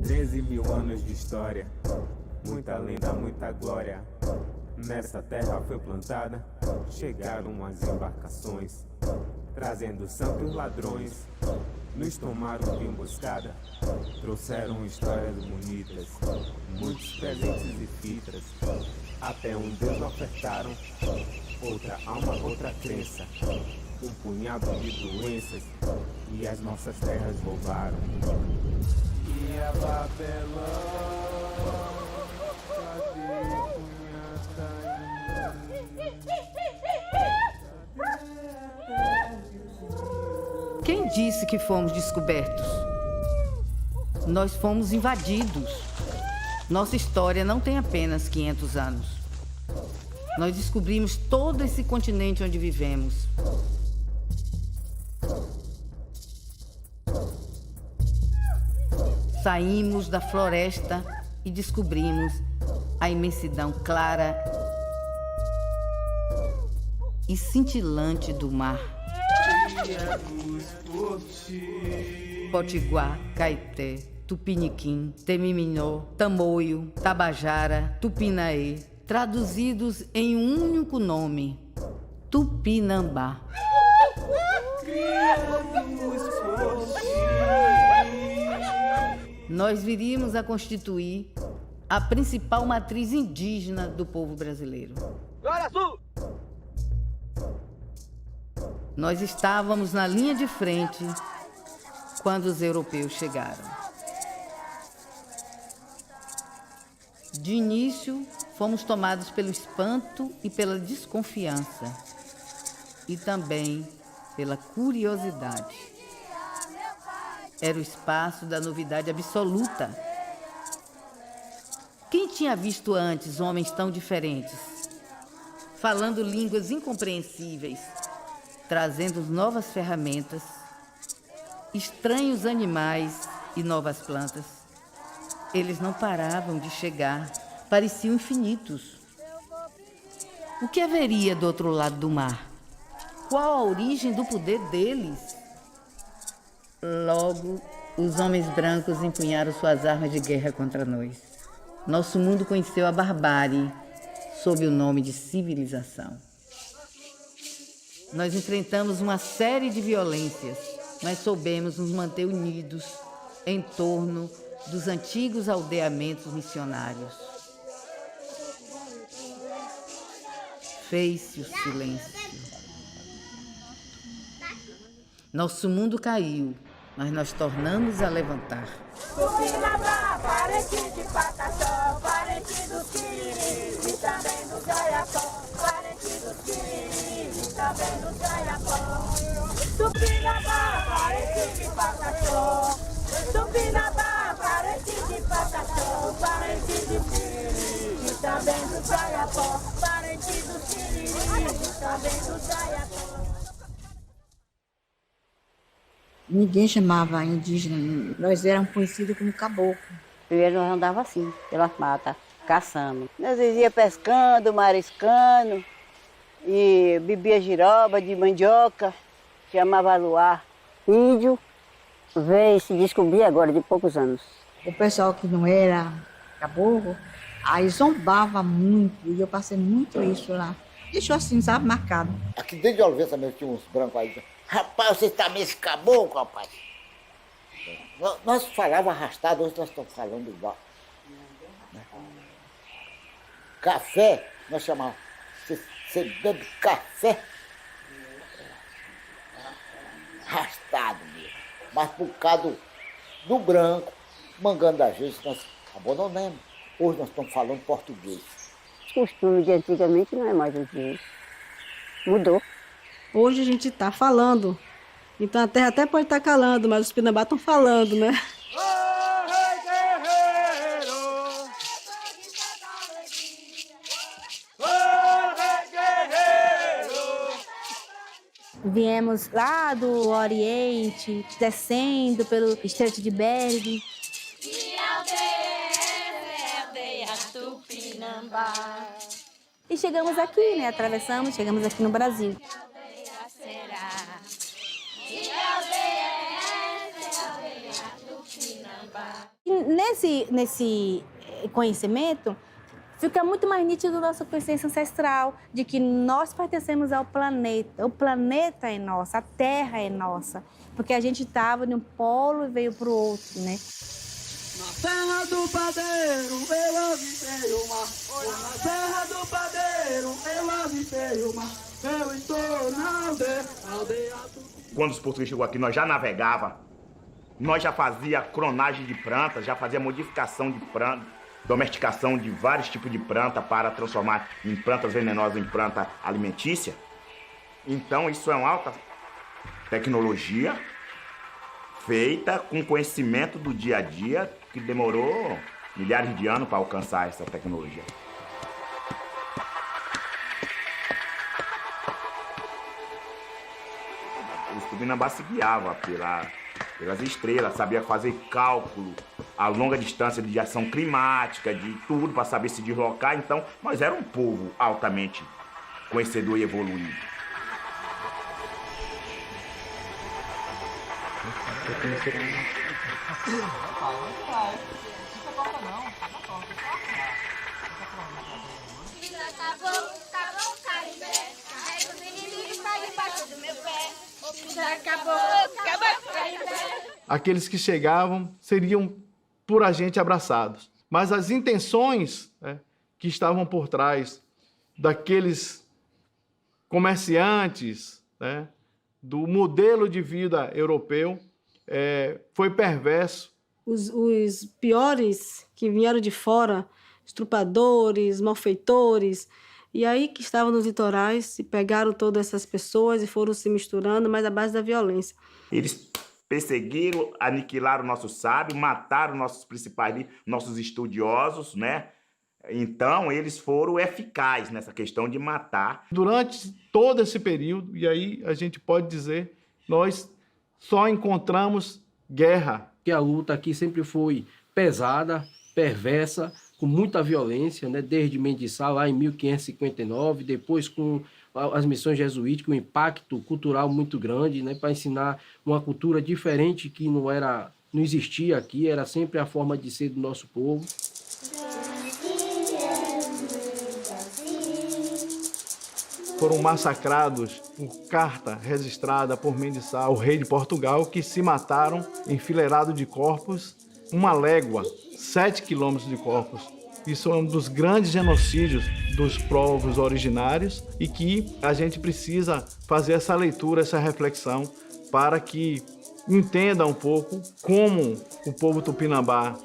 13 mil anos de história, muita lenda, muita glória. Nessa terra foi plantada, chegaram as embarcações, trazendo santos ladrões, nos tomaram de emboscada, trouxeram histórias bonitas, muitos presentes e fitas, até um Deus ofertaram, outra alma, outra crença, um punhado de doenças, e as nossas terras roubaram. E a Babelão, Quem disse que fomos descobertos? Nós fomos invadidos. Nossa história não tem apenas 500 anos. Nós descobrimos todo esse continente onde vivemos. Saímos da floresta e descobrimos a imensidão clara e cintilante do mar. Potiguar, Caeté, Tupiniquim, Temiminó, Tamoio, Tabajara, Tupinaê, traduzidos em um único nome, Tupinambá. Nós viríamos a constituir a principal matriz indígena do povo brasileiro. Glória Sul! Nós estávamos na linha de frente quando os europeus chegaram. De início, fomos tomados pelo espanto e pela desconfiança, e também pela curiosidade. Era o espaço da novidade absoluta. Quem tinha visto antes homens tão diferentes, falando línguas incompreensíveis, trazendo novas ferramentas, estranhos animais e novas plantas? Eles não paravam de chegar, pareciam infinitos. O que haveria do outro lado do mar? Qual a origem do poder deles? Logo, os homens brancos empunharam suas armas de guerra contra nós. Nosso mundo conheceu a barbárie sob o nome de civilização. Nós enfrentamos uma série de violências, mas soubemos nos manter unidos em torno dos antigos aldeamentos missionários. Fez-se o silêncio. Nosso mundo caiu, mas nós tornamos a levantar. Tupinambá, parente de Pataxó, parente dos Quiriris e também dos Gaiapó, parente dos Quiriris e também dos Gaiapó. Tupinambá, parente de Pataxó, Tupinambá, parente de Pataxó, parente dos Quiriris e também dos Gaiapó, parente dos Quiriris e também dos Gaiapó. Ninguém chamava indígena, nós éramos conhecidos como caboclo. Primeiro nós andávamos assim, pelas matas, caçando. Nós ia pescando, mariscando, e bebia giroba de mandioca, chamava luar. Índio veio se descobrir agora, de poucos anos. O pessoal que não era caboclo, aí zombava muito, e eu passei muito isso lá. Deixou assim, sabe, marcado. Aqui dentro de Oliveira também tinha uns brancos aí. Rapaz, você tá meio esse caboclo, rapaz. Nós falávamos arrastado, hoje nós estamos falando igual. Café, nós chamávamos. Você bebe café? Arrastado mesmo. Mas por causa do branco, mangando a gente, nós abandonamos. Hoje nós estamos falando português. Os costumes de antigamente não é mais o de hoje. Mudou. Hoje a gente está falando, então a terra até pode estar calando, mas os Pinambá estão falando, né? Viemos lá do Oriente, descendo pelo Estreito de Bering. E chegamos aqui, né? Atravessamos, chegamos aqui no Brasil. E nesse conhecimento, fica muito mais nítido a nossa consciência ancestral, de que nós pertencemos ao planeta. O planeta é nosso, a Terra é nossa. Porque a gente estava de um polo e veio para o outro, né? Na terra do padeiro, eu avistei o mar. Na terra do padeiro, eu avistei o mar. Eu estou na aldeia do... Quando os portugueses chegou aqui, nós já navegava. Nós já fazia clonagem de plantas, já fazia modificação de planta, domesticação de vários tipos de planta para transformar em plantas venenosas em planta alimentícia. Então isso é uma alta tecnologia feita com conhecimento do dia a dia que demorou milhares de anos para alcançar essa tecnologia. Os Tupinambás se guiavam pelas estrelas, sabia fazer cálculo a longa distância de ação climática, de tudo para saber se deslocar. Então, nós éramos um povo altamente conhecedor e evoluído. Aqueles que chegavam seriam por a gente abraçados. Mas as intenções, né, que estavam por trás daqueles comerciantes, né, do modelo de vida europeu, foi perverso. Os piores que vieram de fora, estrupadores, malfeitores, e aí que estavam nos litorais e pegaram todas essas pessoas e foram se misturando, mas à base da violência. Eles perseguiram, aniquilaram nossos sábios, mataram nossos principais, nossos estudiosos, né? Então, eles foram eficazes nessa questão de matar. Durante todo esse período, e aí a gente pode dizer, nós só encontramos guerra. Que a luta aqui sempre foi pesada, perversa, com muita violência, né? Desde Mendiçá, lá em 1559, depois com as missões jesuíticas, um impacto cultural muito grande, né? Para ensinar uma cultura diferente que não existia aqui, era sempre a forma de ser do nosso povo. Foram massacrados por carta registrada por Mendiçá, o rei de Portugal, que se mataram enfileirado de corpos, uma légua, 7 quilômetros de corpos. Isso é um dos grandes genocídios dos povos originários e que a gente precisa fazer essa leitura, essa reflexão, para que entenda um pouco como o povo tupinambá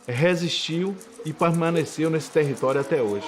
resistiu e permaneceu nesse território até hoje.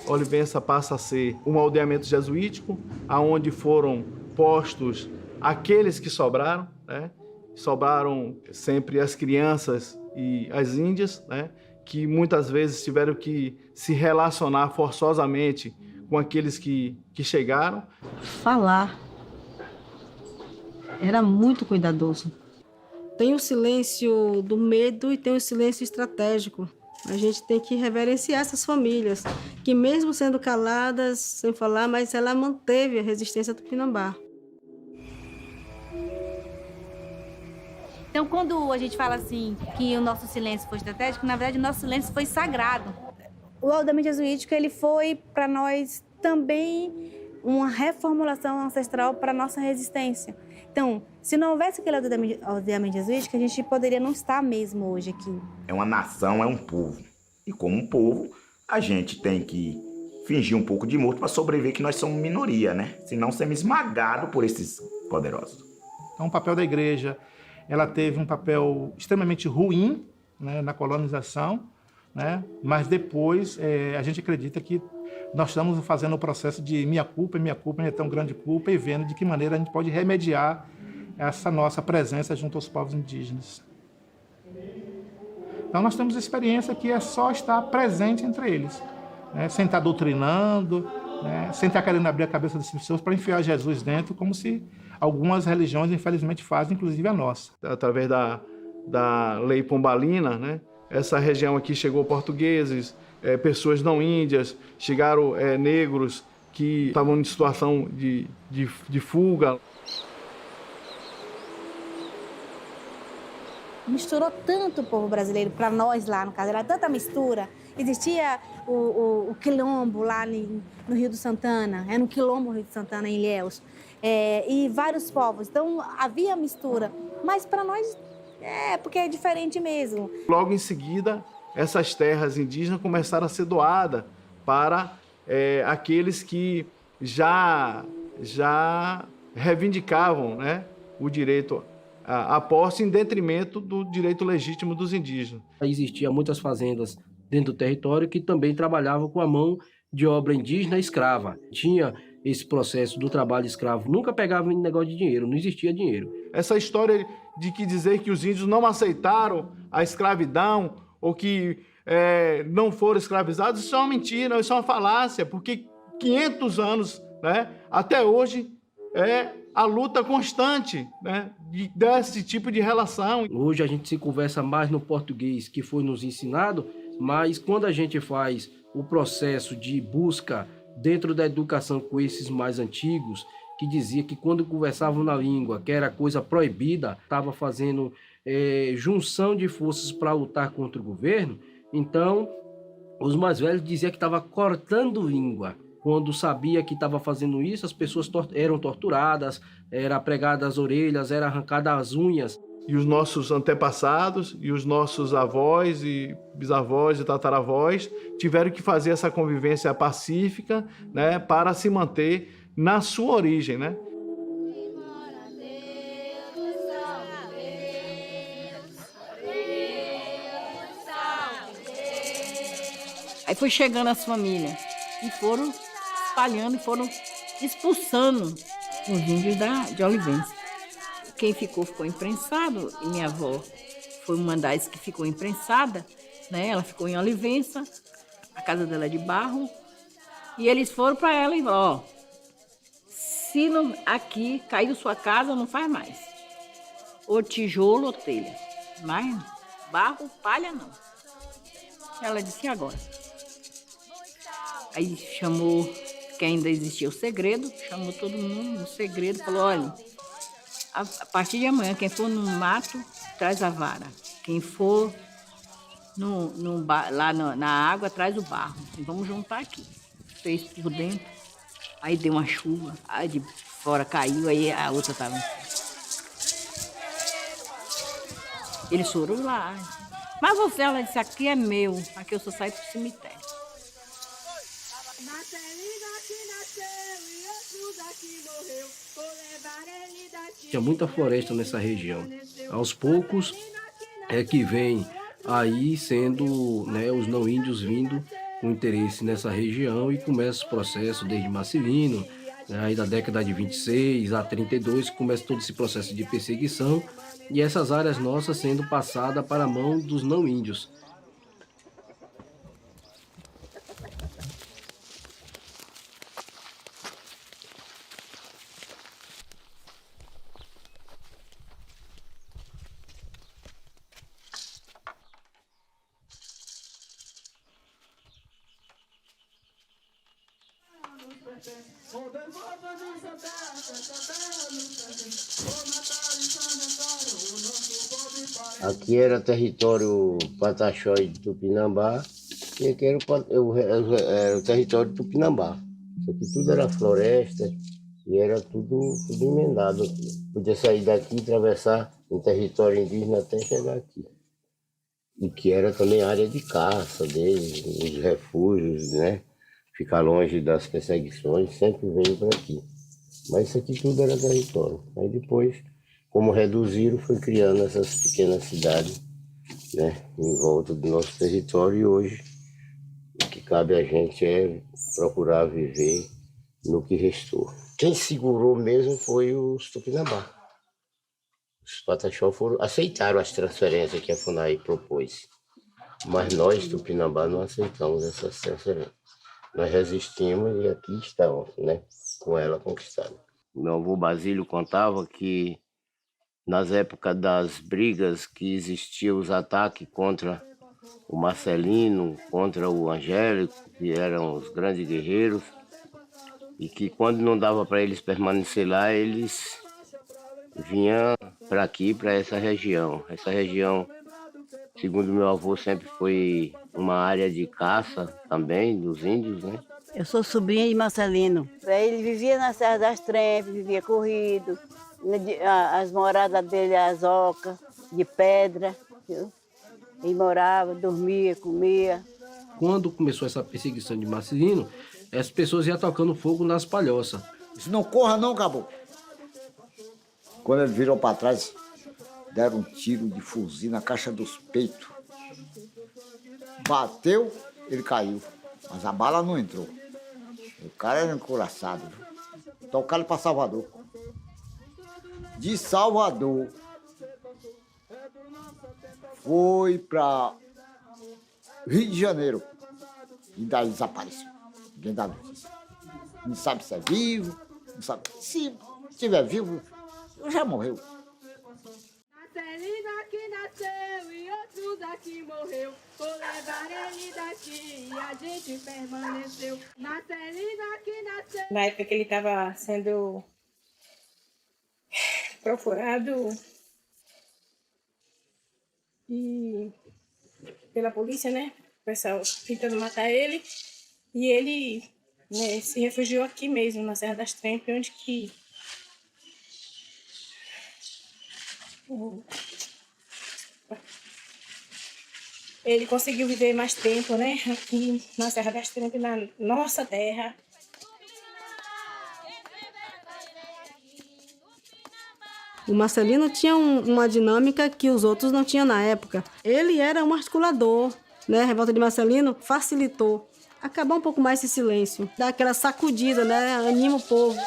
Olivença passa a ser um aldeamento jesuítico, aonde foram postos aqueles que sobraram, né? Sobraram sempre as crianças e as índias, né? Que muitas vezes tiveram que se relacionar forçosamente com aqueles que chegaram. Falar era muito cuidadoso. Tem o silêncio do medo e tem o silêncio estratégico. A gente tem que reverenciar essas famílias, que mesmo sendo caladas, sem falar, mas ela manteve a resistência tupinambá. Então, quando a gente fala assim, que o nosso silêncio foi estratégico, na verdade, o nosso silêncio foi sagrado. O aldeamento jesuítico, ele foi, para nós, também uma reformulação ancestral para a nossa resistência. Então, se não houvesse aquele aldeamento jesuítico, a gente poderia não estar mesmo hoje aqui. É uma nação, é um povo. E como um povo, a gente tem que fingir um pouco de morto para sobreviver, que nós somos minoria, né? Senão sermos esmagados por esses poderosos. Então, o papel da igreja, ela teve um papel extremamente ruim, né, na colonização, né? Mas depois a gente acredita que nós estamos fazendo o processo de minha culpa é tão grande culpa, e vendo de que maneira a gente pode remediar essa nossa presença junto aos povos indígenas. Então nós temos experiência que é só estar presente entre eles, né? Sem estar doutrinando, né? Sem estar querendo abrir a cabeça das pessoas para enfiar Jesus dentro, como se algumas religiões infelizmente fazem, inclusive a nossa. Através da lei pombalina, né? Essa região aqui chegou portugueses, pessoas não índias, chegaram negros que estavam em situação de fuga. Misturou tanto o povo brasileiro, para nós lá, no caso, era tanta mistura. Existia o quilombo lá no Rio do Santana, era no quilombo Rio do Santana, em Ilhéus, e vários povos. Então, havia mistura, mas para nós porque é diferente mesmo. Logo em seguida, essas terras indígenas começaram a ser doadas para aqueles que já reivindicavam, né, o direito à posse em detrimento do direito legítimo dos indígenas. Existiam muitas fazendas dentro do território que também trabalhavam com a mão de obra indígena escrava. Tinha esse processo do trabalho escravo, nunca pegava em negócio de dinheiro, não existia dinheiro. Essa história de dizer que os índios não aceitaram a escravidão ou que não foram escravizados, isso é uma mentira, isso é uma falácia, porque 500 anos, né, até hoje, a luta constante, né, desse tipo de relação. Hoje a gente se conversa mais no português que foi nos ensinado, mas quando a gente faz o processo de busca dentro da educação com esses mais antigos, que dizia que quando conversavam na língua, que era coisa proibida, estava fazendo junção de forças para lutar contra o governo, então os mais velhos diziam que estava cortando língua. Quando sabia que estava fazendo isso, as pessoas eram torturadas, era pregada as orelhas, era arrancada as unhas. E os nossos antepassados, e os nossos avós, e bisavós e tataravós tiveram que fazer essa convivência pacífica, né, para se manter na sua origem, né? Aí foi chegando as famílias e foram espalhando e foram expulsando os índios de Olivença. Quem ficou imprensado, e minha avó foi uma das que ficou imprensada, né? Ela ficou em Olivença, a casa dela é de barro, e eles foram para ela e falaram, se não, aqui caiu sua casa, não faz mais. Ou tijolo ou telha, mas barro, palha não. Ela disse, e agora? Aí chamou, que ainda existia o segredo, chamou todo mundo no segredo, falou, olha, a partir de amanhã, quem for no mato, traz a vara. Quem for lá na água, traz o barro. E vamos juntar aqui. Fez por dentro, aí deu uma chuva, aí de fora caiu, aí a outra estava. Eles foram lá. Mas você, ela disse, aqui é meu, aqui eu só saio pro cemitério. Tinha muita floresta nessa região. Aos poucos é que vem aí sendo, né, os não índios vindo com interesse nessa região e começa o processo desde Marcelino, né, aí da década de 26 a 32, começa todo esse processo de perseguição e essas áreas nossas sendo passadas para a mão dos não índios. Aqui era território Pataxó e Tupinambá, e aqui era o território de Tupinambá. Isso aqui tudo era floresta e era tudo emendado aqui. Podia sair daqui e atravessar um território indígena até chegar aqui. E que era também área de caça deles, os refúgios, né? ficar longe das perseguições, sempre veio para aqui. Mas isso aqui tudo era território. Aí depois, como reduziram, foi criando essas pequenas cidades, né, em volta do nosso território, e hoje o que cabe a gente é procurar viver no que restou. Quem segurou mesmo foi os Tupinambá. Os Pataxó aceitaram as transferências que a FUNAI propôs, mas nós, Tupinambá, não aceitamos essas transferências. Nós resistimos e aqui estamos, né, com ela conquistada. Meu avô Basílio contava que nas épocas das brigas que existiam os ataques contra o Marcelino, contra o Angélico, que eram os grandes guerreiros, e que quando não dava para eles permanecer lá, eles vinham para aqui, para essa região. Essa região, segundo meu avô, sempre foi uma área de caça também dos índios, né? Eu sou sobrinha de Marcelino. Ele vivia na Serra das Trempes, vivia corrido. As moradas dele, as ocas, de pedra. Viu? Ele morava, dormia, comia. Quando começou essa perseguição de Marcelino, as pessoas iam tocando fogo nas palhoças. Isso não corra não, caboclo. Quando ele virou para trás, deram um tiro de fuzil na caixa dos peitos. Bateu, ele caiu, mas a bala não entrou. O cara era encouraçado. Tocaram para Salvador. De Salvador, foi para Rio de Janeiro. E daí desapareceu. Ninguém dá notícia. Não sabe se é vivo, não sabe. Se estiver vivo, já morreu. Marcelino aqui nasceu e outro daqui morreu. Vou levar ele daqui e a gente permaneceu. Marcelino aqui nasceu. Na época que ele estava sendo procurado e pela polícia, né? O pessoal tentando matar ele. E ele, né, se refugiou aqui mesmo, na Serra das Trempes, onde que ele conseguiu viver mais tempo, né? Aqui na Serra das Trempes, na nossa terra. O Marcelino tinha uma dinâmica que os outros não tinham na época. Ele era um articulador, né? A revolta de Marcelino facilitou. Acabar um pouco mais esse silêncio, dar aquela sacudida, né? Anima o povo.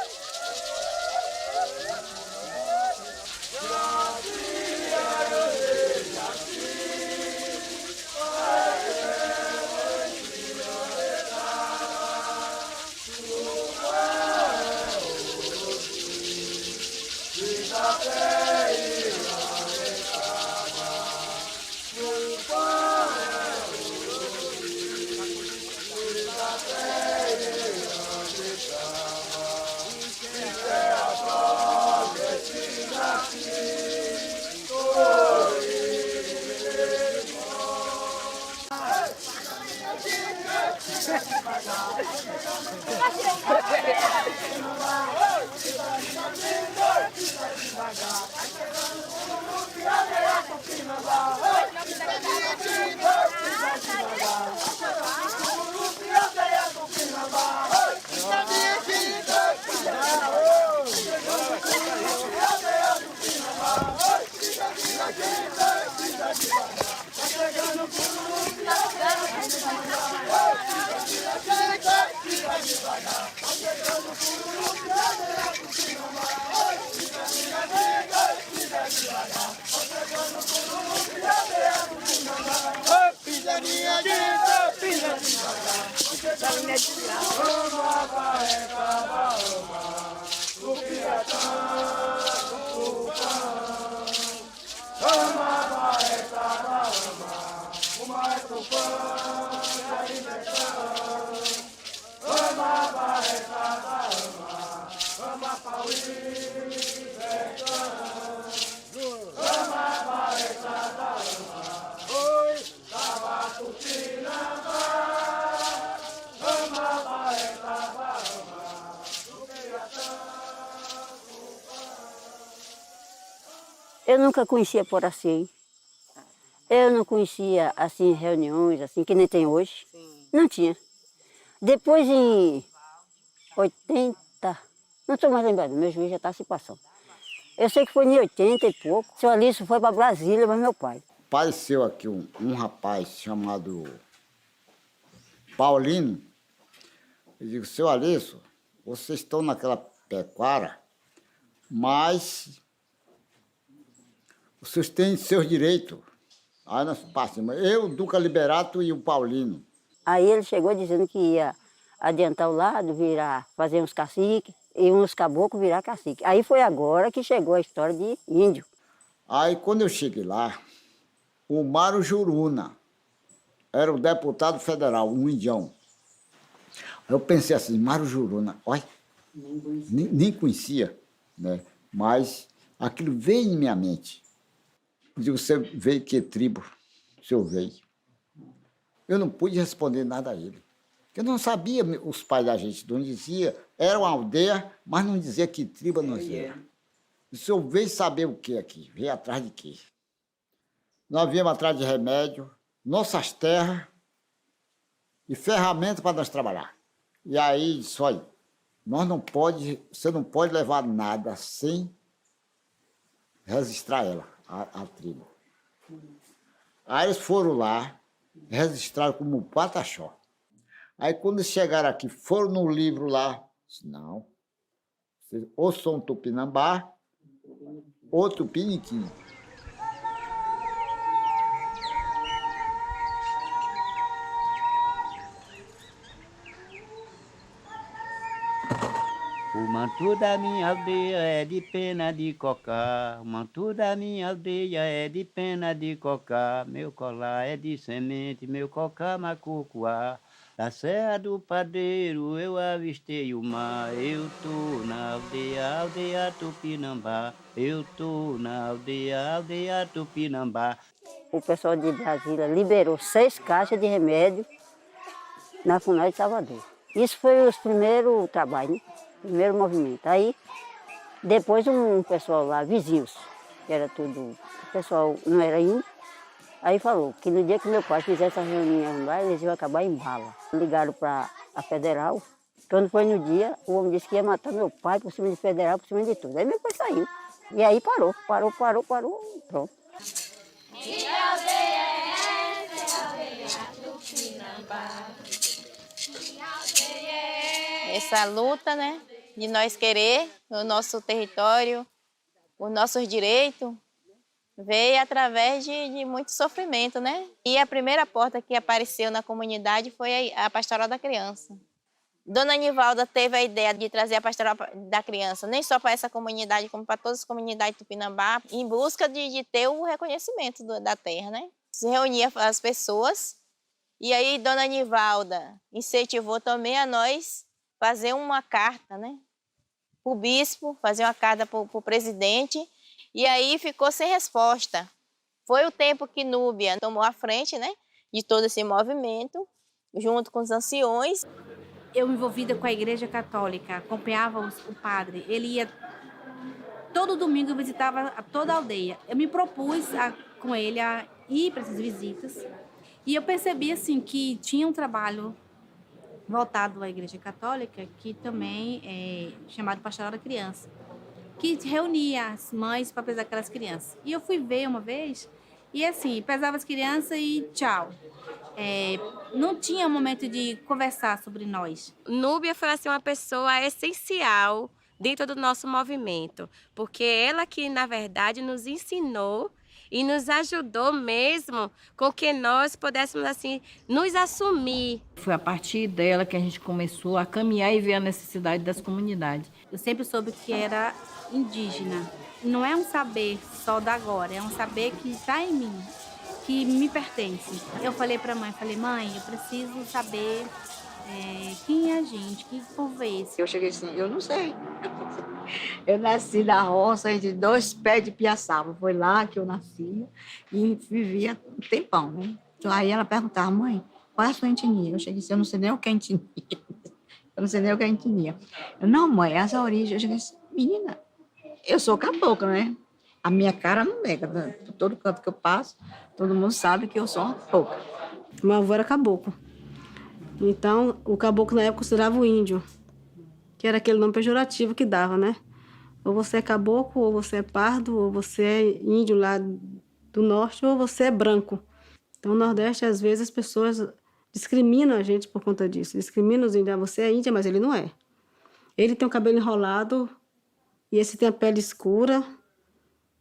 Eu nunca conhecia Poraci. Eu não conhecia, assim, reuniões, assim, que nem tem hoje. Não tinha. Depois, em 80, não estou mais lembrado, meu juiz já está se passando. Eu sei que foi em 80 e pouco. O seu Alício foi para Brasília, mas meu pai. Apareceu aqui um rapaz chamado Paulino. Eu digo, seu Alício, vocês estão naquela pecuária, mas vocês têm seus direitos. Aí nós passamos, eu, o Duca Liberato e o Paulino. Aí ele chegou dizendo que ia adiantar o lado, fazer uns caciques, e uns caboclos virar cacique. Aí foi agora que chegou a história de índio. Aí quando eu cheguei lá, o Mário Juruna era o deputado federal, um indião. Eu pensei assim, Mário Juruna, olha, nem conhecia, né? Mas aquilo veio em minha mente. Eu digo, você veio que tribo? O senhor veio. Eu não pude responder nada a ele. Eu não sabia os pais da gente, não dizia, era uma aldeia, mas não dizia que tribo nós era. O senhor veio saber o que aqui? Veio atrás de quê? Nós viemos atrás de remédio, nossas terras e ferramentas para nós trabalhar. E aí disse, olha, você não pode levar nada sem registrar ela, a tribo. Aí eles foram lá, registraram como Pataxó. Aí quando eles chegaram aqui, foram no livro lá, disse, não, vocês ou são Tupinambá ou Tupiniquim. O manto da minha aldeia é de pena de cocar, o manto da minha aldeia é de pena de cocar, meu colar é de semente, meu cocar macucuá. Da Serra do Padeiro eu avistei o mar, eu tô na aldeia, aldeia Tupinambá, eu tô na aldeia, aldeia Tupinambá. O pessoal de Brasília liberou 6 caixas de remédio na FUNAI de Salvador. Isso foi os primeiros trabalhos, né? Primeiro movimento. Aí, depois um pessoal lá, vizinhos, que era tudo, o pessoal não era índio, aí falou que no dia que meu pai fizesse essa reunião lá, eles iam acabar em bala. Ligaram para a federal, quando foi no dia, o homem disse que ia matar meu pai por cima de federal, por cima de tudo. Aí meu pai saiu. E aí parou, pronto. Minha aldeia é essa, aldeia Tupinambá. Essa luta, né, de nós querer o nosso território, os nossos direitos, veio através de muito sofrimento, né? E a primeira porta que apareceu na comunidade foi a Pastoral da Criança. Dona Nivalda teve a ideia de trazer a Pastoral da Criança, nem só para essa comunidade, como para todas as comunidades de Tupinambá, em busca de ter o reconhecimento da terra, né? Se reunia as pessoas, e aí Dona Nivalda incentivou também a nós fazer uma carta, né? Para o bispo, fazer uma carta para o presidente, e aí ficou sem resposta. Foi o tempo que Núbia tomou a frente, né, de todo esse movimento, junto com os anciões. Eu envolvida com a Igreja Católica, acompanhava o padre, ele ia todo domingo, visitava toda a aldeia. Eu me propus com ele a ir para essas visitas, e eu percebi assim que tinha um trabalho voltado à Igreja Católica, que também é chamado Pastoral da Criança, que reunia as mães para pesar aquelas crianças. E eu fui ver uma vez, e assim, pesava as crianças e tchau. Não tinha momento de conversar sobre nós. Núbia foi assim, uma pessoa essencial dentro do nosso movimento, porque ela que, na verdade, nos ensinou e nos ajudou mesmo com que nós pudéssemos, assim, nos assumir. Foi a partir dela que a gente começou a caminhar e ver a necessidade das comunidades. Eu sempre soube que era indígena. Não é um saber só da agora, é um saber que está em mim, que me pertence. Eu falei para a mãe, mãe, eu preciso saber quem é a gente, que povo é esse? Eu cheguei assim, eu não sei. Eu nasci na roça entre 2 pés de piaçaba. Foi lá que eu nasci e vivia um tempão, né? Então, aí ela perguntava, mãe, qual é a sua etnia? Eu cheguei assim, eu não sei nem o que é etnia. Eu não sei nem o que é etnia. Eu, não, mãe, essa é a origem. Eu cheguei assim, menina, eu sou cabocla, né? A minha cara não nega. Né? Todo canto que eu passo, todo mundo sabe que eu sou uma cabocla. Meu avô era caboclo. Então, o caboclo na época considerava o índio, que era aquele nome pejorativo que dava, né? Ou você é caboclo, ou você é pardo, ou você é índio lá do norte, ou você é branco. Então, no Nordeste, às vezes, as pessoas discriminam a gente por conta disso. Discriminam os índios. Você é índia, mas ele não é. Ele tem o cabelo enrolado, e esse tem a pele escura.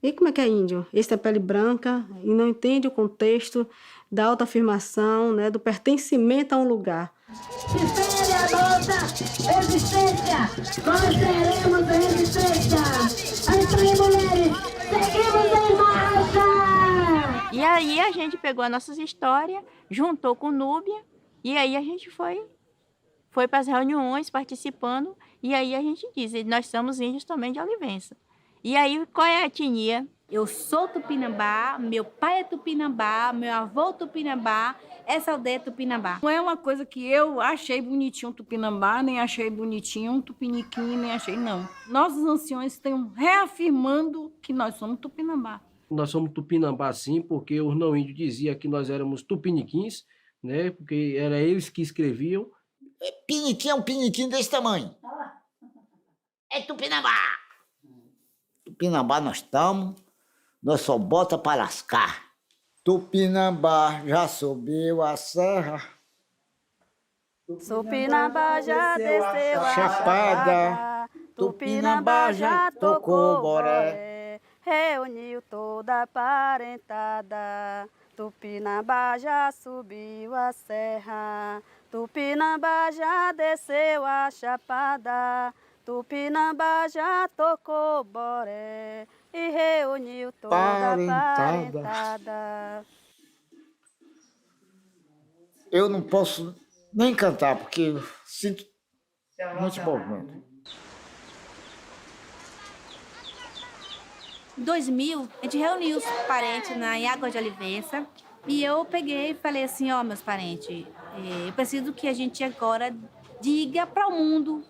E como é que é índio? Esse tem a pele branca e não entende o contexto da autoafirmação, né, do pertencimento a um lugar. Defende a nossa existência, nós teremos resistência. Então, mulheres, seguimos em marcha! E aí a gente pegou as nossas histórias, juntou com Núbia, e aí a gente foi para as reuniões participando, e aí a gente diz, nós somos índios também de Olivença. E aí, qual é a etnia? Eu sou tupinambá, meu pai é tupinambá, meu avô tupinambá, essa aldeia é tupinambá. Não é uma coisa que eu achei bonitinho um tupinambá, nem achei bonitinho um tupiniquim, nem achei, não. Nossos anciões estão reafirmando que nós somos tupinambá. Nós somos tupinambá sim, porque os não índios diziam que nós éramos tupiniquins, né? Porque era eles que escreviam. Piniquim é um piniquim desse tamanho. É tupinambá! Tupinambá nós estamos, nós só bota para lascar. Tupinambá já subiu a serra. Tupinambá já desceu a chapada. Tupinambá já tocou boré. Reuniu toda a parentada. Tupinambá já subiu a serra. Tupinambá já desceu a chapada. Tupinambá já tocou boré e reuniu toda a parentada. Eu não posso nem cantar, porque eu sinto muito movimento. Em 2000, a gente reuniu os parentes em Água de Olivença e eu peguei e falei assim, ó, meus parentes, eu preciso que a gente agora diga para o mundo,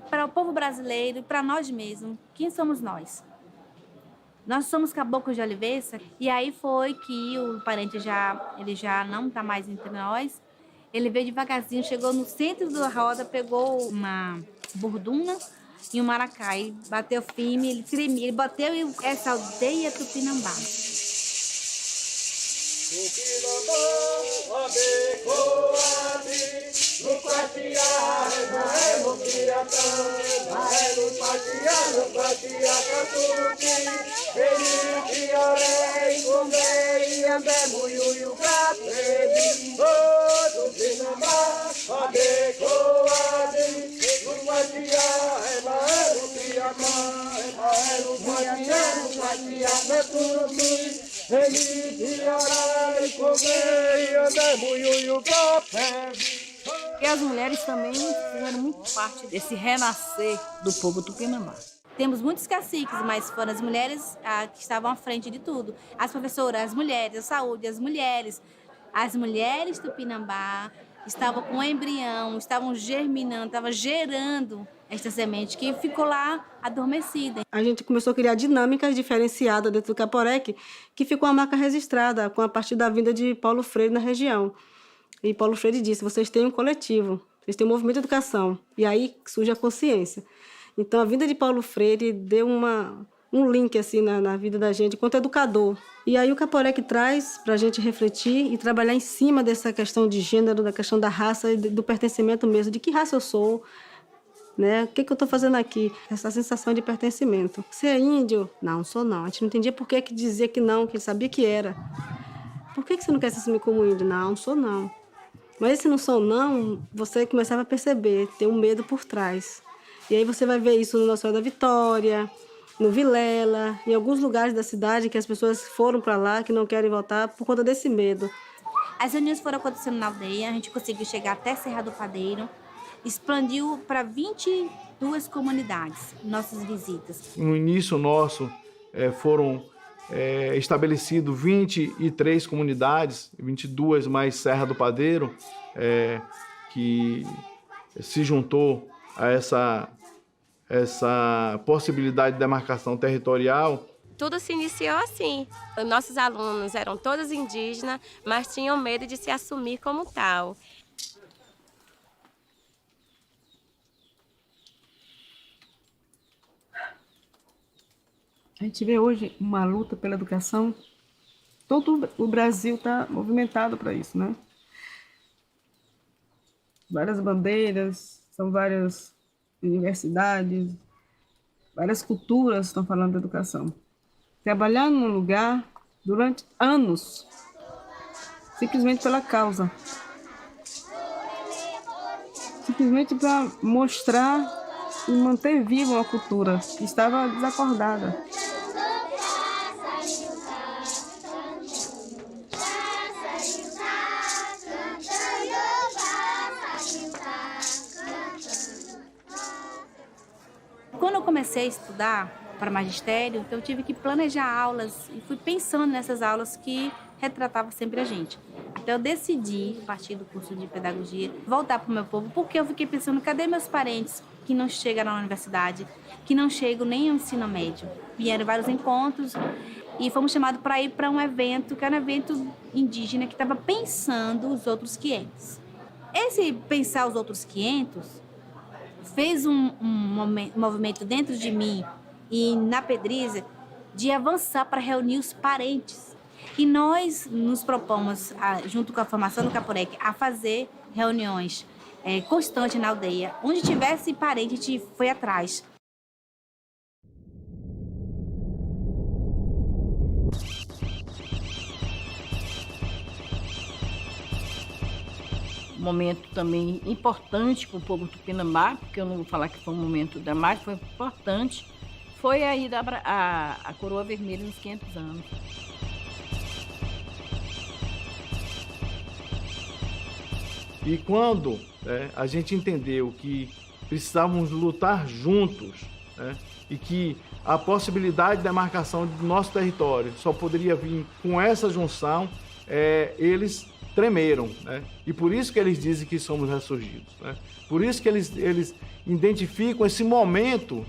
para o povo brasileiro e para nós mesmos, quem somos nós? Nós somos caboclos de Olivença, e aí foi que o parente ele já não está mais entre nós. Ele veio devagarzinho, chegou no centro da roda, pegou uma burduna e um maracá, e bateu firme, ele tremia, ele bateu essa aldeia Tupinambá. E as mulheres também fizeram muito parte desse renascer do povo tupinambá. Temos muitos caciques, mas foram as mulheres que estavam à frente de tudo. As professoras, as mulheres, a saúde, as mulheres tupinambá estavam com o embrião, estavam germinando, estavam gerando esta semente que ficou lá adormecida. A gente começou a criar dinâmicas diferenciadas dentro do Caporec, que ficou uma marca registrada a partir da vinda de Paulo Freire na região. E Paulo Freire disse, vocês têm um coletivo, vocês têm um movimento de educação. E aí surge a consciência. Então, a vinda de Paulo Freire deu um link assim, na vida da gente, quanto educador. E aí o Caporec traz para a gente refletir e trabalhar em cima dessa questão de gênero, da questão da raça e do pertencimento mesmo, de que raça eu sou, né? O que eu estou fazendo aqui? Essa sensação de pertencimento. Você é índio? Não, sou não. A gente não entendia por que dizia que não, que ele sabia que era. Por que você não quer se assumir como índio? Não, sou não. Mas esse não sou não, você começava a perceber, ter um medo por trás. E aí você vai ver isso no Nossa Senhora da Vitória, no Vilela, em alguns lugares da cidade que as pessoas foram para lá, que não querem voltar por conta desse medo. As reuniões foram acontecendo na aldeia, a gente conseguiu chegar até Serra do Padeiro, expandiu para 22 comunidades, nossas visitas. No início nosso foram estabelecidas 23 comunidades, 22 mais Serra do Padeiro, que se juntou a essa possibilidade de demarcação territorial. Tudo se iniciou assim. Os nossos alunos eram todos indígenas, mas tinham medo de se assumir como tal. A gente vê hoje uma luta pela educação. Todo o Brasil está movimentado para isso, né? Várias bandeiras, são várias universidades, várias culturas estão falando de educação. Trabalhar num lugar durante anos, simplesmente pela causa. Simplesmente para mostrar e manter viva uma cultura que estava desacordada. Quando eu comecei a estudar para magistério, então eu tive que planejar aulas e fui pensando nessas aulas que retratavam sempre a gente. Então eu decidi, a partir do curso de pedagogia, voltar para o meu povo, porque eu fiquei pensando, cadê meus parentes que não chegam na universidade, que não chegam nem ao ensino médio? Vieram vários encontros e fomos chamados para ir para um evento, que era um evento indígena que estava pensando os outros 500. Esse pensar os outros 500 fez um movimento dentro de mim e na Pedriza de avançar para reunir os parentes. E nós nos propomos, junto com a formação do Capurec, a fazer reuniões constantes na aldeia. Onde tivesse parente, a gente foi atrás. Um momento também importante para o povo tupinambá, porque eu não vou falar que foi um momento dramático, foi importante, foi a ida à Coroa Vermelha nos 500 anos. E quando a gente entendeu que precisávamos lutar juntos, e que a possibilidade de demarcação do nosso território só poderia vir com essa junção, eles tremeram, e por isso que eles dizem que somos ressurgidos, por isso que eles identificam esse momento,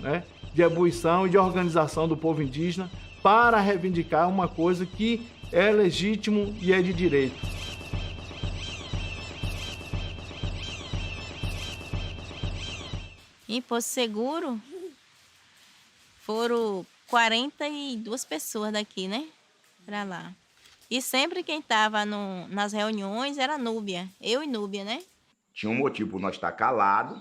de ebuição e de organização do povo indígena para reivindicar uma coisa que é legítimo e é de direito. Em Porto Seguro foram 42 pessoas daqui, né, para lá. E sempre quem estava nas reuniões era Núbia, eu e Núbia, né? Tinha um motivo por nós estar calado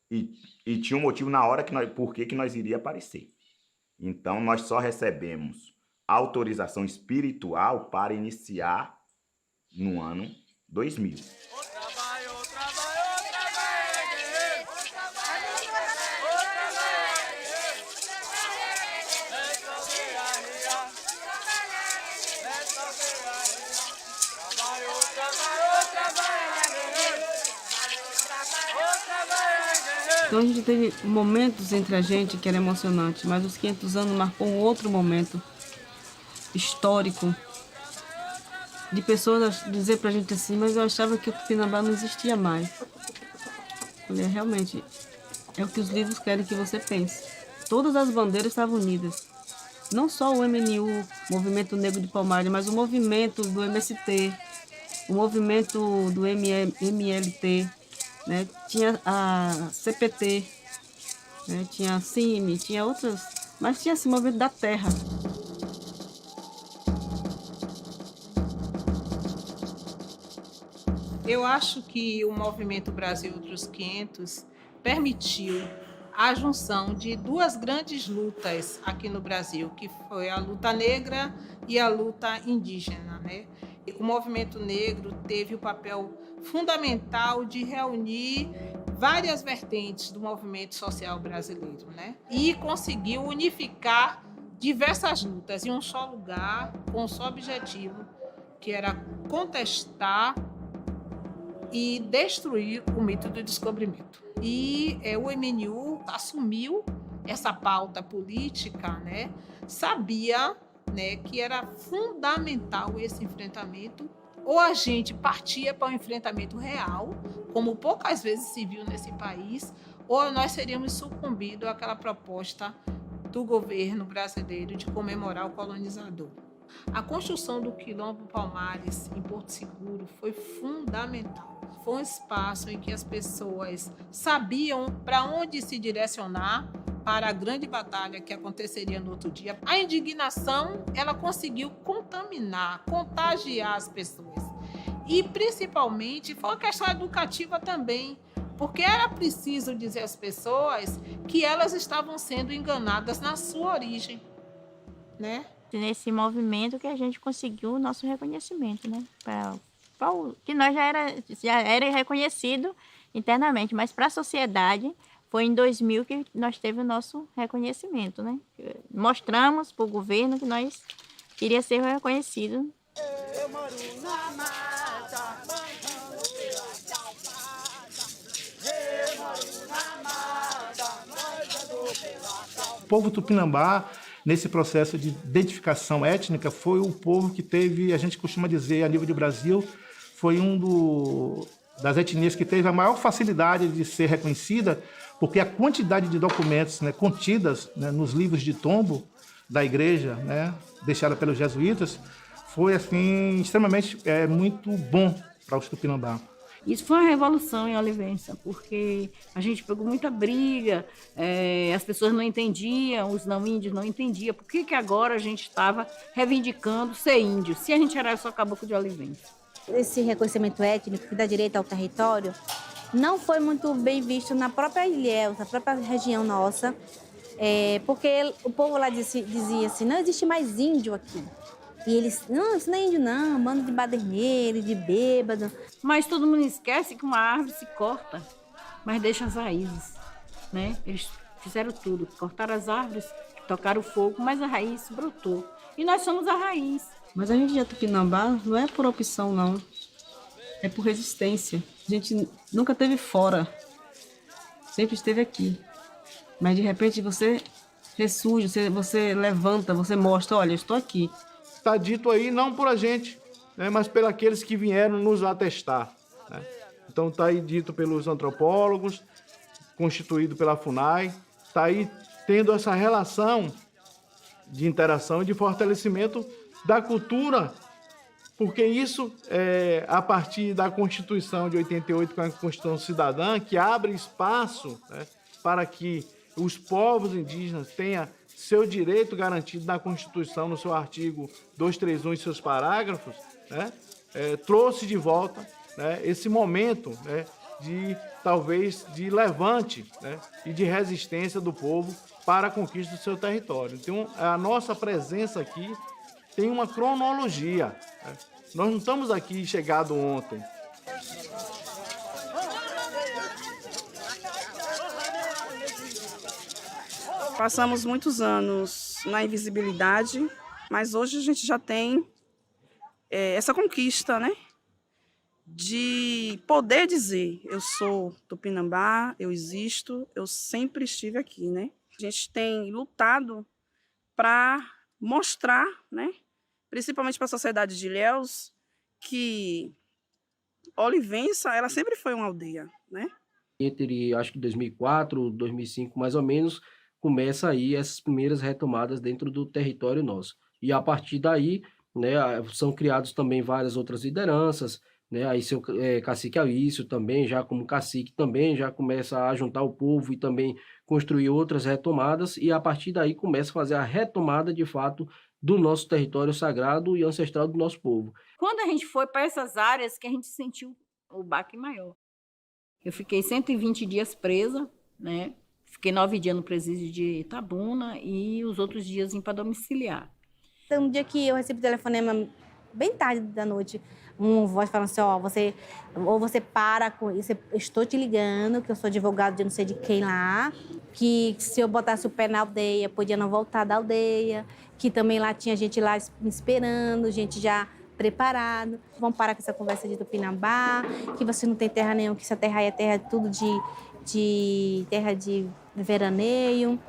e tinha um motivo na hora por que nós iria aparecer. Então nós só recebemos autorização espiritual para iniciar no ano 2000. Então a gente teve momentos entre a gente que era emocionante, mas os 500 anos marcou um outro momento histórico de pessoas dizer pra gente assim, mas eu achava que o Tupinambá não existia mais. Falei, realmente, é o que os livros querem que você pense. Todas as bandeiras estavam unidas. Não só o MNU, Movimento Negro de Palmares, mas o movimento do MST, o movimento do MLT, né? Tinha a CPT, né? Tinha a CIMI, tinha outras, mas tinha esse movimento da terra. Eu acho que o Movimento Brasil Outros 500 permitiu a junção de duas grandes lutas aqui no Brasil, que foi a luta negra e a luta indígena, né? O movimento negro teve o papel fundamental de reunir várias vertentes do movimento social brasileiro, né? E conseguiu unificar diversas lutas em um só lugar, com um só objetivo, que era contestar e destruir o mito do descobrimento. E o MNU assumiu essa pauta política, né? Sabia, né, que era fundamental esse enfrentamento. Ou a gente partia para um enfrentamento real, como poucas vezes se viu nesse país, ou nós seríamos sucumbidos àquela proposta do governo brasileiro de comemorar o colonizador. A construção do Quilombo Palmares em Porto Seguro foi fundamental. Foi um espaço em que as pessoas sabiam para onde se direcionar para a grande batalha que aconteceria no outro dia. A indignação, ela conseguiu contaminar, contagiar as pessoas. E, principalmente, foi uma questão educativa também, porque era preciso dizer às pessoas que elas estavam sendo enganadas na sua origem, né? Nesse movimento que a gente conseguiu o nosso reconhecimento, né? Que nós já era reconhecido internamente, mas para a sociedade foi em 2000 que nós teve o nosso reconhecimento, né? Mostramos para o governo que nós queria ser reconhecido. Eu moro na mata, o povo tupinambá, nesse processo de identificação étnica, foi o povo que teve, a gente costuma dizer, a nível de Brasil, foi das etnias que teve a maior facilidade de ser reconhecida, porque a quantidade de documentos, né, contidas, né, nos livros de tombo da igreja, né, deixada pelos jesuítas, foi assim, extremamente muito bom para os tupinambá. Isso foi uma revolução em Olivença, porque a gente pegou muita briga, as pessoas não entendiam, os não índios não entendiam. Por que agora a gente estava reivindicando ser índio, se a gente era só caboclo de Olivença? Esse reconhecimento étnico que dá direito ao território não foi muito bem visto na própria Ilhéus, na própria região nossa, porque o povo lá dizia assim, não existe mais índio aqui. E eles, não, isso não é índio não, bando de baderneiro, de bêbado. Mas todo mundo esquece que uma árvore se corta, mas deixa as raízes, né? Eles fizeram tudo, cortaram as árvores, tocaram o fogo, mas a raiz brotou. E nós somos a raiz. Mas a gente é tupinambá não é por opção, não. É por resistência. A gente nunca esteve fora, sempre esteve aqui. Mas de repente você ressurge, você levanta, você mostra, olha, eu estou aqui. Está dito aí não por a gente, né, mas pelos aqueles que vieram nos atestar, né? Então está aí dito pelos antropólogos, constituído pela FUNAI, está aí tendo essa relação de interação e de fortalecimento da cultura, porque isso é a partir da Constituição de 88, com a Constituição Cidadã, que abre espaço, né, para que os povos indígenas tenham seu direito garantido na Constituição, no seu artigo 231 e seus parágrafos, né, trouxe de volta, né, esse momento, né, talvez de levante, né, e de resistência do povo para a conquista do seu território. Então, a nossa presença aqui tem uma cronologia, né? Nós não estamos aqui chegado ontem. Passamos muitos anos na invisibilidade, mas hoje a gente já tem essa conquista, né? De poder dizer, eu sou tupinambá, eu existo, eu sempre estive aqui, né? A gente tem lutado para mostrar, né? Principalmente para a sociedade de Ilhéus, que Olivença, ela sempre foi uma aldeia, né? Entre, acho que 2004, 2005, mais ou menos, começa aí essas primeiras retomadas dentro do território nosso. E a partir daí, né, são criados também várias outras lideranças, né? Aí seu cacique Alício também, já como cacique também, já começa a juntar o povo e também construir outras retomadas, e a partir daí começa a fazer a retomada, de fato, do nosso território sagrado e ancestral do nosso povo. Quando a gente foi para essas áreas que a gente sentiu o baque maior. Eu fiquei 120 dias presa, né? Fiquei 9 dias no presídio de Itabuna e os outros dias em para domiciliar. Então, um dia que eu recebi o telefonema bem tarde da noite, uma voz falando assim, ó, você para com isso, eu estou te ligando, que eu sou advogado de não sei de quem lá, que se eu botasse o pé na aldeia, podia não voltar da aldeia, que também lá tinha gente lá me esperando, gente já preparado. Vamos parar com essa conversa de tupinambá, que você não tem terra nenhuma, que essa terra aí é terra tudo de terra de veraneio.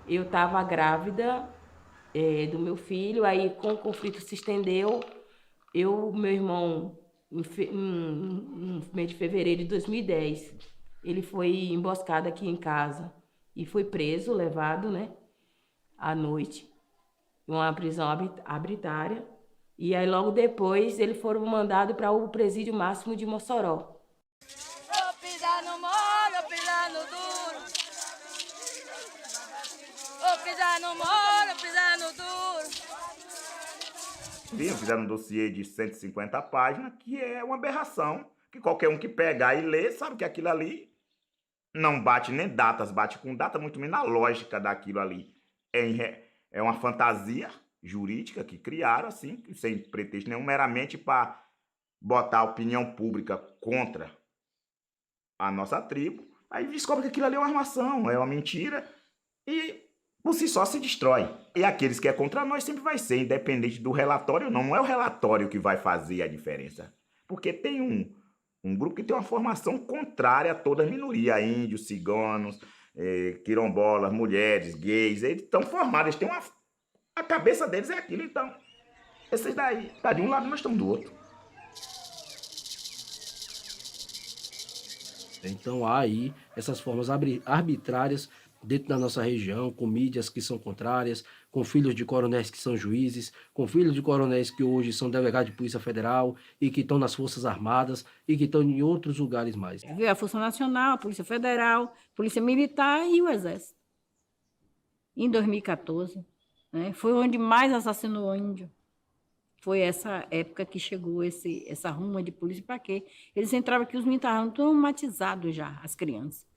Eu estava grávida do meu filho, aí com o conflito se estendeu, Meu irmão, no mês de fevereiro de 2010, ele foi emboscado aqui em casa e foi preso, levado, né, à noite, em uma prisão arbitrária. E aí, logo depois, eles foram mandados para o presídio máximo de Mossoró. Vou pisar no mole, vou pisar no duro. Vou pisar no mole, vou pisar no duro. Sim, fizeram um dossiê de 150 páginas, que é uma aberração, que qualquer um que pegar e ler sabe que aquilo ali não bate nem datas, bate com data, muito menos a lógica daquilo ali. É uma fantasia jurídica que criaram, assim, sem pretexto nenhum, meramente para botar a opinião pública contra a nossa tribo. Aí descobre que aquilo ali é uma armação, é uma mentira, e por si só se destrói. E aqueles que é contra nós sempre vai ser, independente do relatório ou não. Não é o relatório que vai fazer a diferença. Porque tem um grupo que tem uma formação contrária a toda a minoria, índios, ciganos, quilombolas, mulheres, gays. Eles estão formados, eles têm a cabeça deles é aquilo, então. Esses daí, tá de um lado, nós estamos do outro. Então há aí essas formas arbitrárias dentro da nossa região, com mídias que são contrárias, com filhos de coronéis que são juízes, com filhos de coronéis que hoje são delegados de Polícia Federal e que estão nas Forças Armadas e que estão em outros lugares mais. Veio a Força Nacional, a Polícia Federal, Polícia Militar e o Exército. Em 2014, né, foi onde mais assassinou índio. Foi essa época que chegou essa ruma de polícia. Para quê? Eles entravam aqui, os meninos estavam traumatizados já, as crianças.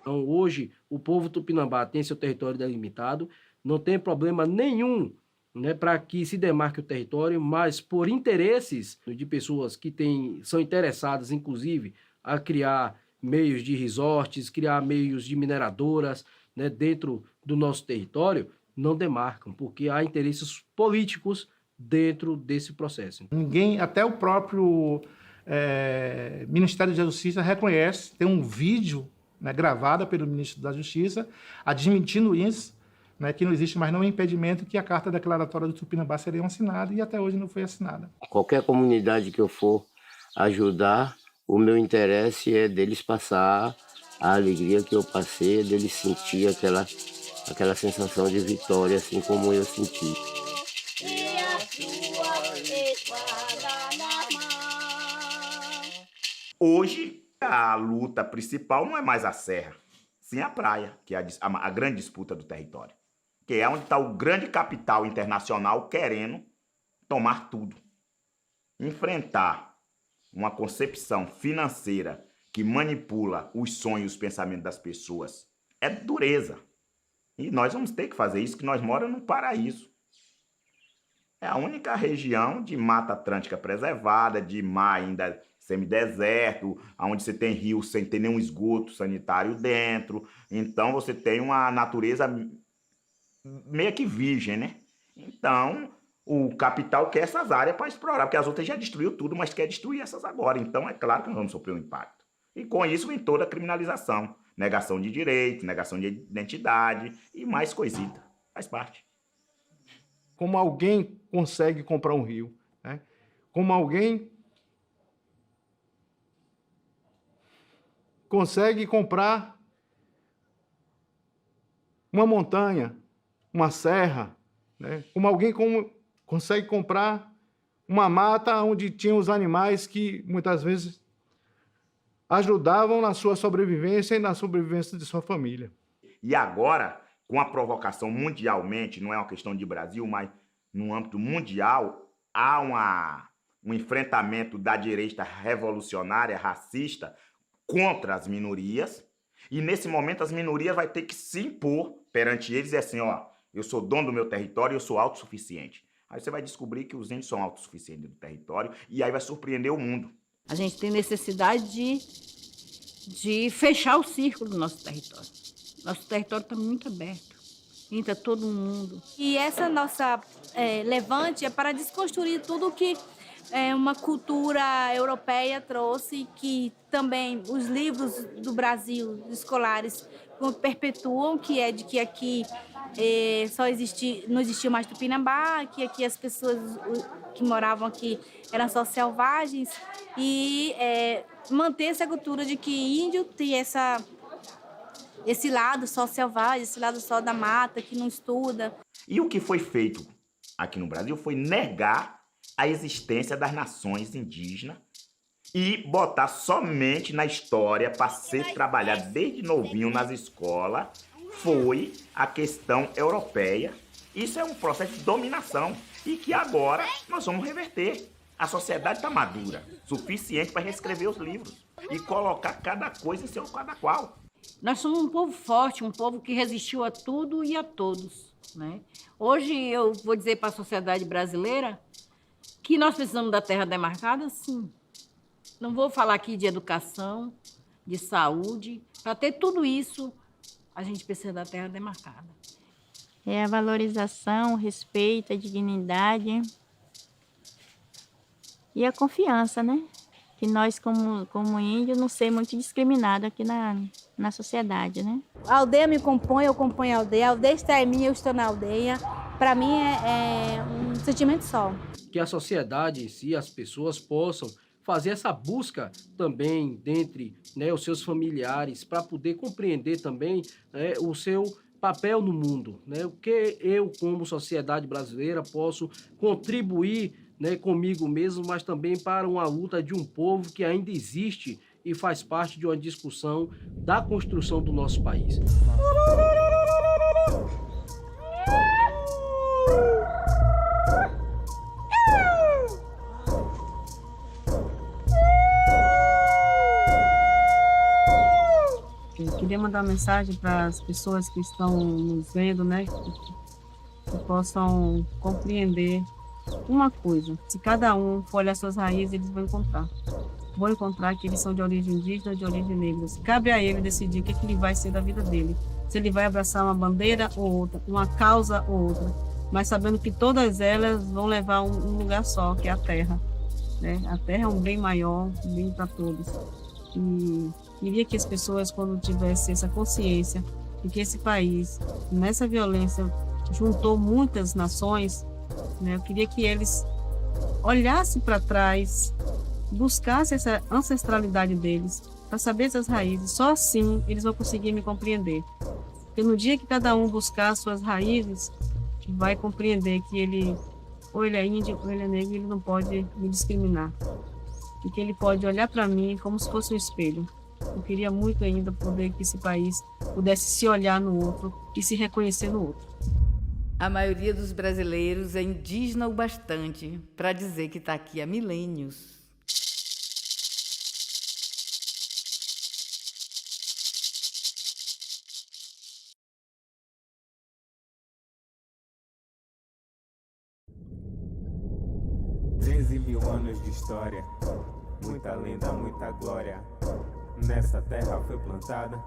Então, hoje, o povo tupinambá tem seu território delimitado, não tem problema nenhum, né, para que se demarque o território, mas por interesses de pessoas que são interessadas, inclusive, a criar meios de resorts, criar meios de mineradoras, né, dentro do nosso território, não demarcam, porque há interesses políticos dentro desse processo. Ninguém, até o próprio Ministério da Justiça reconhece, tem um vídeo, né, gravado pelo Ministro da Justiça, admitindo isso, né, que não existe mais nenhum impedimento que a Carta Declaratória do Tupinambá seria assinada e até hoje não foi assinada. Qualquer comunidade que eu for ajudar, o meu interesse é deles passar a alegria que eu passei, deles sentir aquela sensação de vitória, assim como eu senti. E a sua espada na mão. Hoje, a luta principal não é mais a serra, sim a praia, que é a grande disputa do território. Que é onde está o grande capital internacional querendo tomar tudo. Enfrentar uma concepção financeira que manipula os sonhos e os pensamentos das pessoas é dureza. E nós vamos ter que fazer isso, que nós moramos num paraíso. É a única região de Mata Atlântica preservada, de mar ainda semideserto, onde você tem rio sem ter nenhum esgoto sanitário dentro. Então você tem uma natureza meio que virgem, né? Então o capital quer essas áreas para explorar, porque as outras já destruiu tudo, mas quer destruir essas agora. Então é claro que nós vamos sofrer um impacto. E com isso vem toda a criminalização, negação de direitos, negação de identidade e mais coisita. Faz parte. Como alguém consegue comprar um rio, né? Como alguém consegue comprar uma montanha, uma serra, né? Como alguém consegue comprar uma mata onde tinha os animais que muitas vezes ajudavam na sua sobrevivência e na sobrevivência de sua família. E agora, com a provocação mundialmente, não é uma questão de Brasil, mas no âmbito mundial, há um enfrentamento da direita revolucionária, racista, contra as minorias. E nesse momento as minorias vão ter que se impor perante eles e assim, ó, eu sou dono do meu território, eu sou autossuficiente. Aí você vai descobrir que os índios são autossuficientes do território e aí vai surpreender o mundo. A gente tem necessidade de fechar o círculo do nosso território. Nosso território está muito aberto. entra todo mundo. E essa nossa levante é para desconstruir tudo que uma cultura europeia trouxe, que também os livros do Brasil, escolares, perpetuam, que é de que aqui não existia mais Tupinambá, que aqui as pessoas que moravam aqui eram só selvagens, e manter essa cultura de que índio tem esse lado só selvagem, esse lado só da mata, que não estuda. E o que foi feito aqui no Brasil foi negar a existência das nações indígenas e botar somente na história para ser trabalhado desde novinho nas escolas, foi a questão europeia. Isso é um processo de dominação e que agora nós vamos reverter. A sociedade está madura, suficiente para reescrever os livros e colocar cada coisa em seu cada qual. Nós somos um povo forte, um povo que resistiu a tudo e a todos, né? Hoje eu vou dizer para a sociedade brasileira que nós precisamos da terra demarcada, sim. Não vou falar aqui de educação, de saúde. Para ter tudo isso, a gente precisa da terra demarcada. É a valorização, o respeito, a dignidade e a confiança, né? Que nós, como índios, não ser muito discriminados aqui na sociedade, né? A aldeia me compõe, eu componho a aldeia está em mim, eu estou na aldeia. Para mim é um sentimento só. Que a sociedade em si, as pessoas possam fazer essa busca também dentre, né, os seus familiares, para poder compreender também, né, o seu papel no mundo, né? O que eu, como sociedade brasileira, posso contribuir, né, comigo mesmo, mas também para uma luta de um povo que ainda existe e faz parte de uma discussão da construção do nosso país. Eu queria mandar uma mensagem para as pessoas que estão nos vendo, né? Que possam compreender uma coisa. Se cada um for olhar suas raízes, eles vão encontrar que eles são de origem indígena, de origem negra. Cabe a ele decidir o que ele vai ser da vida dele. Se ele vai abraçar uma bandeira ou outra, uma causa ou outra, mas sabendo que todas elas vão levar um lugar só, que é a terra, né? A terra é um bem maior, um bem para todos. E queria que as pessoas, quando tivessem essa consciência de que esse país, nessa violência, juntou muitas nações, né? Eu queria que eles olhassem para trás, buscassem essa ancestralidade deles, para saber essas raízes. Só assim eles vão conseguir me compreender. Porque no dia que cada um buscar as suas raízes, vai compreender que ele, ou ele é índio, ou ele é negro, ele não pode me discriminar. E que ele pode olhar para mim como se fosse um espelho. Eu queria muito ainda poder que esse país pudesse se olhar no outro e se reconhecer no outro. A maioria dos brasileiros é indígena o bastante para dizer que está aqui há milênios. Mil anos de história, muita lenda, muita glória. Nessa terra foi plantada,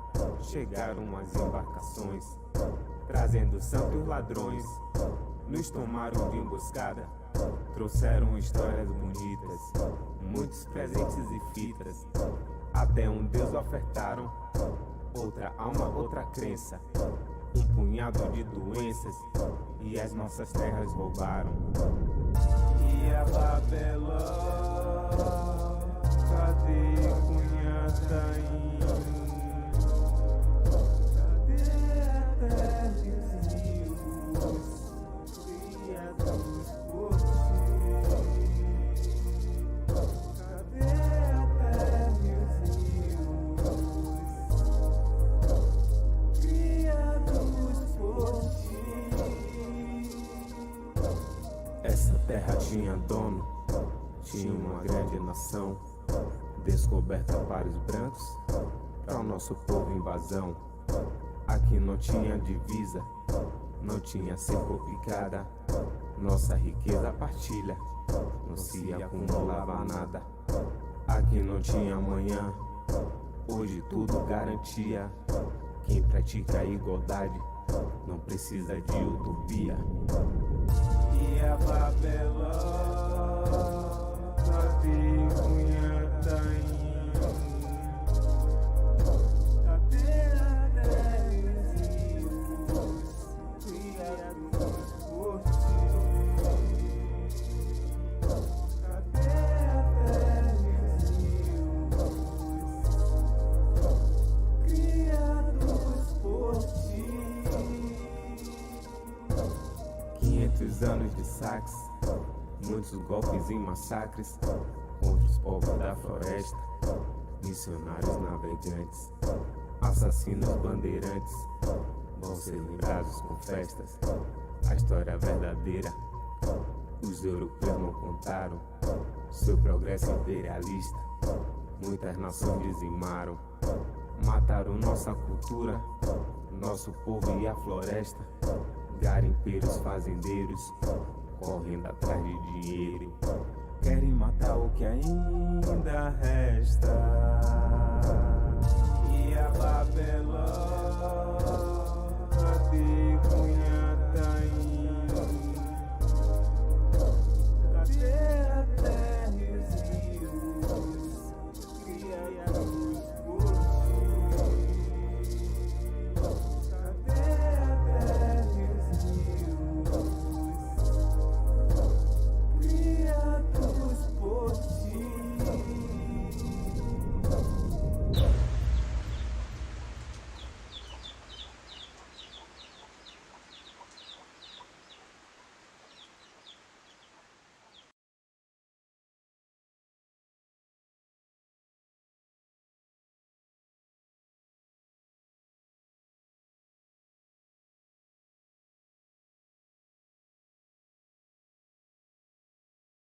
chegaram as embarcações, trazendo santos ladrões, nos tomaram de emboscada, trouxeram histórias bonitas, muitos presentes e fitas, até um Deus ofertaram, outra alma, outra crença, um punhado de doenças, e as nossas terras roubaram. E a Babeló, cadê Cunhataim? Cadê a terra e os rios, criados por ti? Cadê a terra e os rios, criados por ti? Essa terra tinha dono, tinha uma grande nação, descoberta para os brancos, para o nosso povo invasão. Aqui não tinha divisa, não tinha cerco picada, nossa riqueza partilha, não se acumulava nada. Aqui não tinha amanhã, hoje tudo garantia. Quem pratica a igualdade não precisa de utopia. E a Babeló, a vergonha tá indo. Cadê a Deus, criados por ti? Cadê a Deus, criados por ti? 500 anos de saques, muitos golpes e massacres contra os povos da floresta, missionários navegantes, assassinos bandeirantes, vão ser lembrados com festas. A história verdadeira, os europeus não contaram, seu progresso imperialista, muitas nações dizimaram, mataram nossa cultura, nosso povo e a floresta. Garimpeiros, fazendeiros, correndo atrás de dinheiro, querem matar o que ainda